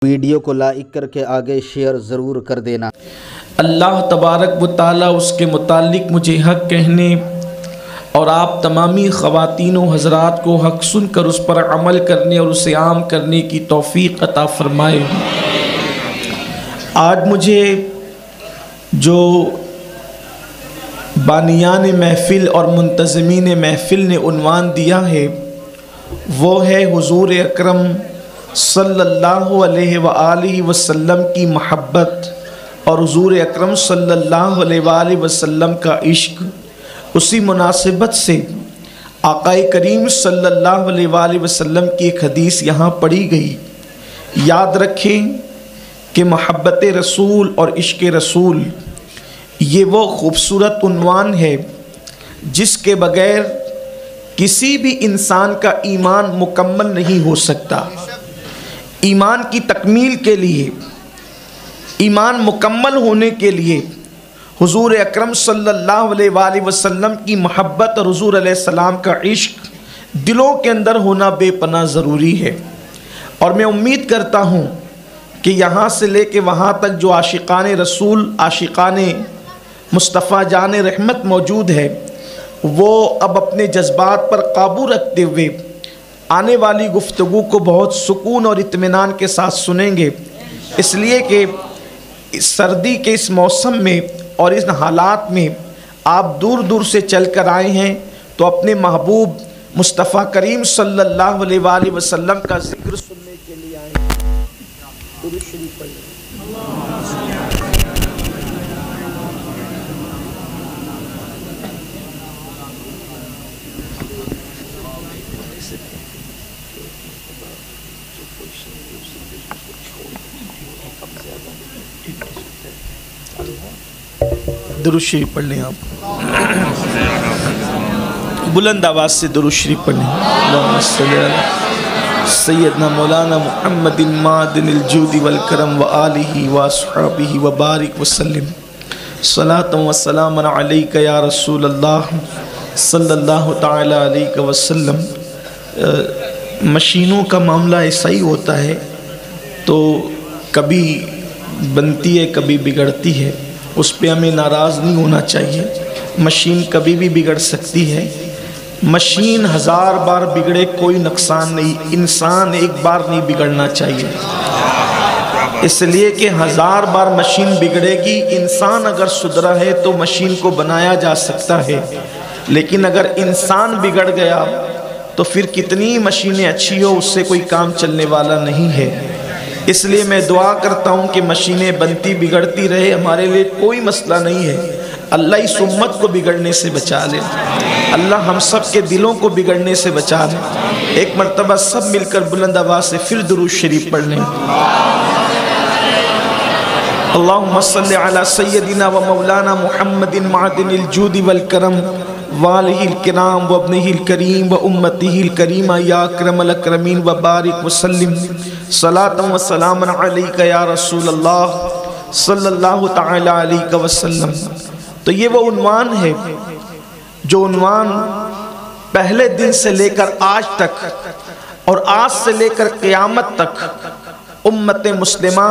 Video کو like کر کے آگے شیئر ضرور کر دینا۔ اللہ تبارک و تعالیٰ اس کے متعلق مجھے حق کہنے اور آپ تمامی خواتین و حضرات کو حق سن کر اس پر عمل کرنے اور اسے عام کرنے کی توفیق عطا فرمائے۔ آج مجھے جو بانیان محفل اور منتظمین محفل نے عنوان دیا ہے وہ ہے حضور اکرم صلی اللہ علیہ وآلہ وسلم کی محبت اور حضور اکرم صلی اللہ علیہ وآلہ وسلم کا عشق۔ اسی مناسبت سے آقا کریم صلی اللہ علیہ وآلہ وسلم کی ایک حدیث یہاں پڑھی گئی۔ یاد رکھیں کہ محبت رسول اور عشق رسول یہ وہ خوبصورت عنوان ہے جس کے بغیر کسی بھی انسان کا ایمان مکمل نہیں ہو سکتا۔ ایمان کی تکمیل کے لیے، ایمان مکمل ہونے کے لیے حضور اکرم صلی اللہ علیہ وآلہ وسلم کی محبت اور حضور علیہ السلام کا عشق دلوں کے اندر ہونا بے پناہ ضروری ہے۔ اور میں امید کرتا ہوں کہ یہاں سے لے کے وہاں تک جو عاشقان رسول، عاشقان مصطفیٰ جان رحمت موجود ہے وہ اب اپنے جذبات پر قابو رکھتے ہوئے آنے والی گفتگو کو بہت سکون اور اطمینان کے ساتھ سنیں گے، اس لیے کہ سردی کے اس موسم میں اور اس حالات میں آپ دور دور سے چل کر آئے ہیں تو اپنے محبوب مصطفیٰ کریم صلی اللہ علیہ وآلہ وسلم کا ذکر سننے کے لیے آئے ہیں۔ درود شریف پڑھیں۔ درود شریف پڑھ لیں آپ، بلند آواز سے درود شریف پڑھ لیں۔ اللہم صلی علی سیدنا مولانا محمد معدن الجود والکرم وآلہ واصحابہ وبارک وسلم صلاۃ و سلام علیک یا رسول اللہ صلی اللہ تعالی علیہ وسلم۔ مشینوں کا معاملہ ایسا ہی ہوتا ہے، تو کبھی بنتی ہے کبھی بگڑتی ہے، اس پہ ہمیں ناراض نہیں ہونا چاہیے۔ مشین کبھی بھی بگڑ سکتی ہے، مشین 1000 بار بگڑے کوئی نقصان نہیں، انسان ایک بار نہیں بگڑنا چاہیے۔ اس لیے کہ 1000 بار مشین بگڑے گی، انسان اگر سدھرا ہے تو مشین کو بنایا جا سکتا ہے، لیکن اگر انسان بگڑ گیا تو پھر کتنی مشینیں اچھی ہو اس سے کوئی کام چلنے والا نہیں ہے۔ اس لیے میں دعا کرتا ہوں کہ مشینیں بنتی بگڑتی رہے، ہمارے لیے کوئی مسئلہ نہیں ہے۔ اللہ اس امت کو بگڑنے سے بچا لے، اللہ ہم سب کے دلوں کو بگڑنے سے بچا لے۔ ایک مرتبہ سب مل کر بلند آواز سے پھر درود شریف پڑھ لیں۔ اللہم صلی علی سیدنا و مولانا محمد معدن الجود والکرم والہ الکرام و ابنہ الکریم و امتہ الکریمہ یا اکرم الاکرمین و بارک وسلم صلاۃ و سلام علیک یا رسول اللہ صلی اللہ تعالی علیہ وسلم۔ تو یہ وہ عنوان ہے جو عنوان پہلے دن سے لے کر آج تک اور آج سے لے کر قیامت تک امت مسلمہ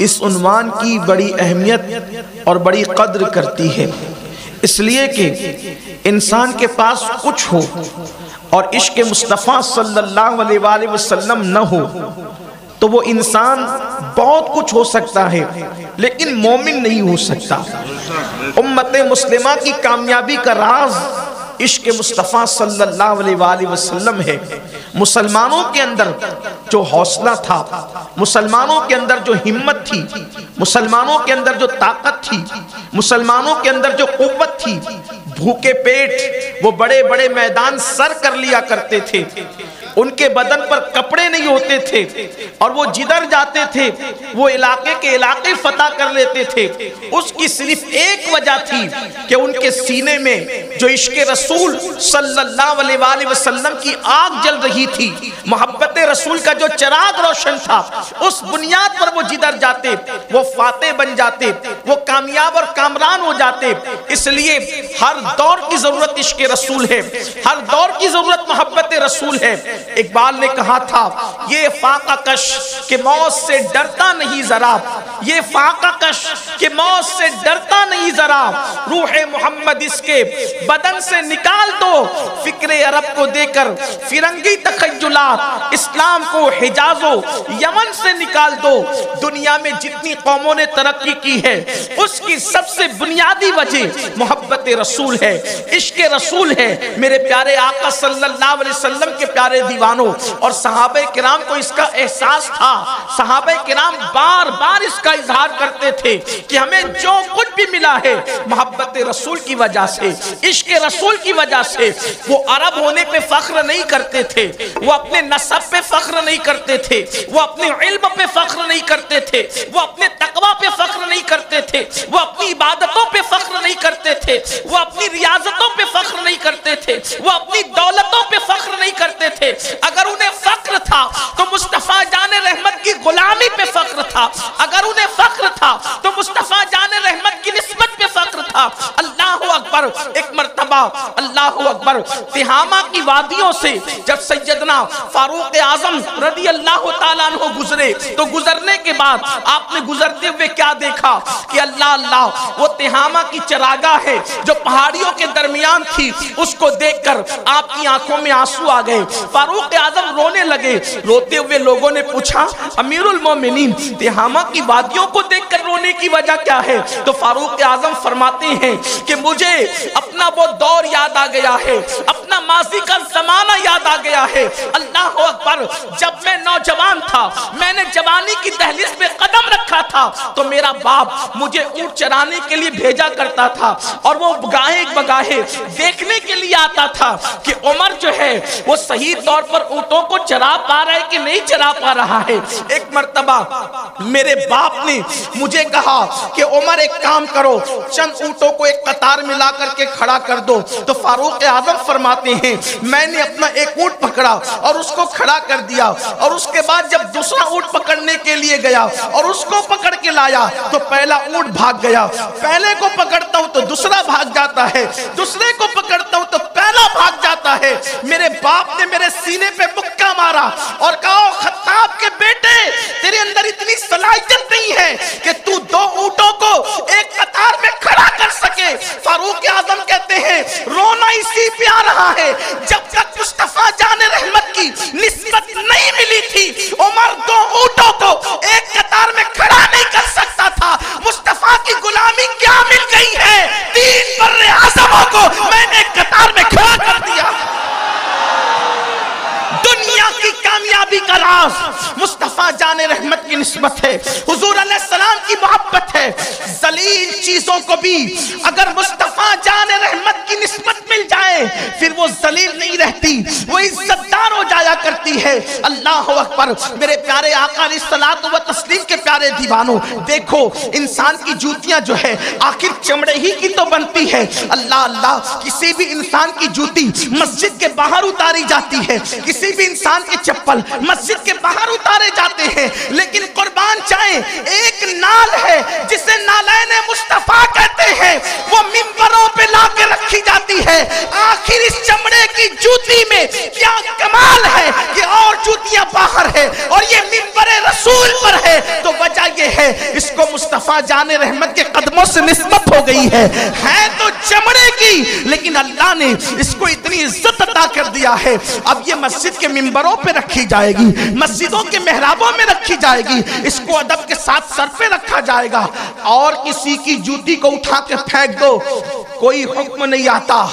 اس عنوان کی بڑی اہمیت اور بڑی قدر کرتی ہے، اس لیے کہ انسان کے پاس کچھ ہو اور عشق مصطفیٰ صلی اللہ علیہ وآلہ وسلم نہ ہو تو وہ انسان بہت کچھ ہو سکتا ہے لیکن مومن نہیں ہو سکتا۔ امت مسلمہ کی کامیابی کا راز عشق مصطفیٰ صلی اللہ علیہ وآلہ وسلم ہے۔ مسلمانوں کے اندر جو حوصلہ تھا، مسلمانوں کے اندر جو ہمت تھی، مسلمانوں کے اندر جو طاقت تھی، مسلمانوں کے اندر جو قوت تھی، بھوکے پیٹ وہ بڑے بڑے میدان سر کر لیا کرتے تھے، ان کے بدن پر کپڑے نہیں ہوتے تھے اور وہ جدھر جاتے تھے وہ علاقے کے علاقے فتح کر لیتے تھے۔ اس کی صرف ایک وجہ تھی کہ ان کے سینے میں جو عشق رسول صلی اللہ علیہ وآلہ وسلم کی آگ جل رہی تھی، محبت رسول کا جو چراغ روشن تھا، اس بنیاد پر وہ جدھر جاتے وہ فاتح بن جاتے، وہ کامیاب اور کامران ہو جاتے۔ اس لیے ہر دور کی ضرورت عشق رسول ہے، ہر دور کی ضرورت محبت رسول ہے۔ اقبال نے کہا تھا یہ فاقہ کش کہ موت سے ڈرتا نہیں ذرا، یہ فاقہ کش کہ موت سے ڈرتا نہیں ذرا، روح محمد اس کے بدن سے نکال دو، فکر عرب کو دے کر فرنگی تخیلات، اسلام کو حجاز و یمن سے نکال دو۔ دنیا میں جتنی قوموں نے ترقی کی ہے اس کی سب سے بنیادی وجہ محبت رسول ہے، عشق رسول ہے۔ میرے پیارے آقا صلی اللہ علیہ وسلم کے پیارے دیوانوں اور صحابہ کرام کو اس کا احساس تھا، صحابہ کرام بار بار اس کا اظہار کرتے تھے کہ ہمیں جو کچھ بھی ملا ہے محبت رسول کی وجہ سے، عشق رسول کی وجہ سے۔ وہ عرب ہونے پہ فخر نہیں کرتے تھے، وہ اپنے نسب پہ فخر نہیں کرتے تھے، وہ اپنے علم پہ فخر نہیں کرتے تھے، وہ اپنے تقوی پہ فخر نہیں کرتے تھے، وہ اپنی عبادتوں پہ فخر نہیں کرتے تھے، وہ اپنی ریاضتوں پہ فخر نہیں کرتے تھے، وہ اپنی دولتوں پہ فخر نہیں کرتے تھے۔ اگر انہیں فخر تھا تو مصطفیٰ جان رحمت کی غلامی پہ فخر تھا، اگر انہیں فخر تھا تو مصطفیٰ جان رحمت کی نسبت پہ فخر تھا۔ اللہ اکبر۔ ایک مرتبہ اللہ اکبر تہامہ کی وادیوں سے جب سیدنا فاروق اعظم رضی اللہ تعالیٰ عنہ گزرے تو گزرنے کے بعد آپ نے گزرتے ہوئے کیا دیکھا کہ اللہ اللہ وہ تہامہ کی چراگاہ ہے جو پہاڑیوں کے درمیان تھی، اس کو دیکھ کر آپ کی آنکھوں میں آنسو آ گئے۔ فاروق اعظم رونے لگے۔ روتے ہوئے لوگوں نے پوچھا امیر المومنین تہامہ کی وادیوں کو دیکھ کر رونے کی وجہ کیا ہے؟ تو فاروق اعظم فرماتے ہیں کہ مجھے اپنا وہ دور یاد آ گیا ہے، اپنا ماضی کا زمانہ یاد آ گیا ہے۔ اللہ اکبر۔ جب میں نوجوان تھا، میں نے جوانی کی دہلیز پہ قدم رکھا تھا تو میرا باپ مجھے اونٹ چرانے کے لیے بھیجا کرتا تھا اور وہ گاہے بگاہے دیکھنے کے لیے آتا تھا کہ عمر جو ہے وہ صحیح طور پر اونٹوں کو چرا پا رہا ہے کہ نہیں چرا پا رہا ہے۔ ایک مرتبہ میرے باپ نے مجھے کہا کہ عمر ایک کام کرو، چند اونٹوں کو ایک قطار میں لا کر کے کھڑا کر دو۔ تو فاروق اعظم فرماتے ہیں میں نے اپنا ایک اونٹ پکڑا اور اس کو کھڑا کر دیا، اور اس کے بعد جب دوسرا اونٹ پکڑنے کے لیے گیا اور اس کو پکڑ کے لایا تو پہلا اونٹ بھاگ گیا۔ پہلے کو پکڑتا ہوں تو دوسرا بھاگ جاتا ہے، دوسرے کو پکڑتا ہوں تو پہلا بھاگ جاتا ہے۔ میرے باپ نے میرے سینے پہ مکہ مارا اور کہا خطاب کے بیٹے تیرے اندر اتنی صلاحیت نہیں ہے کہ تو دو اونٹوں کو ایک قطار میں کھڑا کر سکے۔ فاروق اعظم کہتے ہیں رونا اسی پہ آ رہا ہے جب تک مصطفیٰ جان رحمت کی نسبت نہیں ملی تھی عمر دو اونٹوں کو ایک قطار میں کھڑا نہیں کر سکتا تھا۔ مصطفیٰ کی غلامی کیا مل گئی ہے؟ تین بر اعظموں کو میں نے ایک قطار میں کھڑا کر دیا۔ دنیا کی کامیابی کا راز مصطفیٰ جان رحمت کی نسبت ہے، حضور علیہ السلام کی محبت ہے۔ ذلیل چیزوں کو بھی اگر مصطفیٰ جان رحمت کی نسبت مل جائے پھر وہ ذلیل نہیں رہتی، وہ عزت دار ہو جایا کرتی ہے۔ اللہ اکبر۔ میرے پیارے آقا علیہ الصلوۃ والتسلیم کے پیارے دیوانوں، دیکھو انسان کی جوتیاں جو ہے آخر چمڑے ہی کی تو بنتی ہے۔ اللہ اللہ، کسی بھی انسان کی جوتی مسجد کے باہر اتاری جاتی ہے، کسی بھی انسان کے چپل مسجد کے باہر اتارے جاتے ہیں، لیکن قربان چاہیں ایک نال ہے جسے نالین مصطفیٰ کہتے ہیں، وہ منبروں پہ لا کے رکھی جاتی ہے۔ آخر اس چمڑے کی جوتی میں کیا کمال ہے کہ اور جوتیاں باہر ہے اور یہ منبر رسول پر ہے؟ تو وجہ یہ ہے اس کو مصطفیٰ جان رحمت کے قدموں سے نسبت ہو گئی ہے تو چمڑے کی، لیکن اللہ نے اس کو اتنی عزت عطا کر دیا ہے اب یہ مسجد کے منبروں پہ رکھی جائے گی، مسجدوں کے محرابوں میں رکھی جائے گی، اس کو ادب کے ساتھ سر پہ رکھا جائے گا۔ اور کسی کی جوتی کو اٹھا کے پھینک دو کوئی حکم نہیں آتا،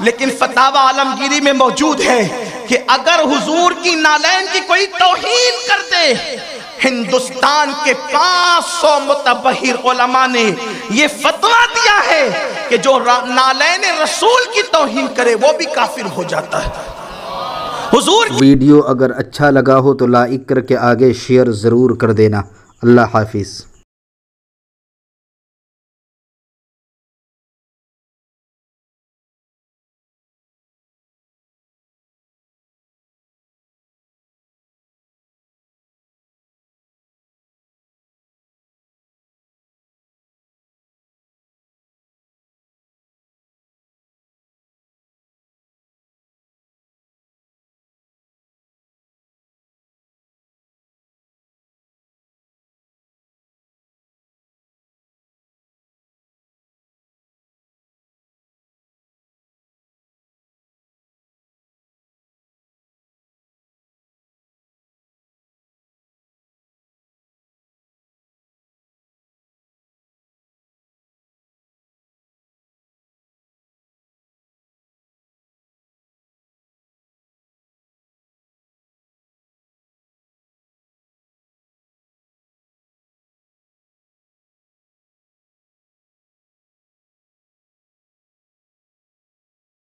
لیکن فتاوی عالمگیری میں موجود ہے کہ اگر حضور کی نالین کی کوئی توہین کر دے، ہندوستان کے 500 متبحر علماء نے یہ فتویٰ دیا ہے کہ جو نالین رسول کی توہین کرے وہ بھی کافر ہو جاتا ہے۔ حضور ویڈیو اگر اچھا لگا ہو تو لائک کر کے آگے شیئر ضرور کر دینا۔ اللہ حافظ۔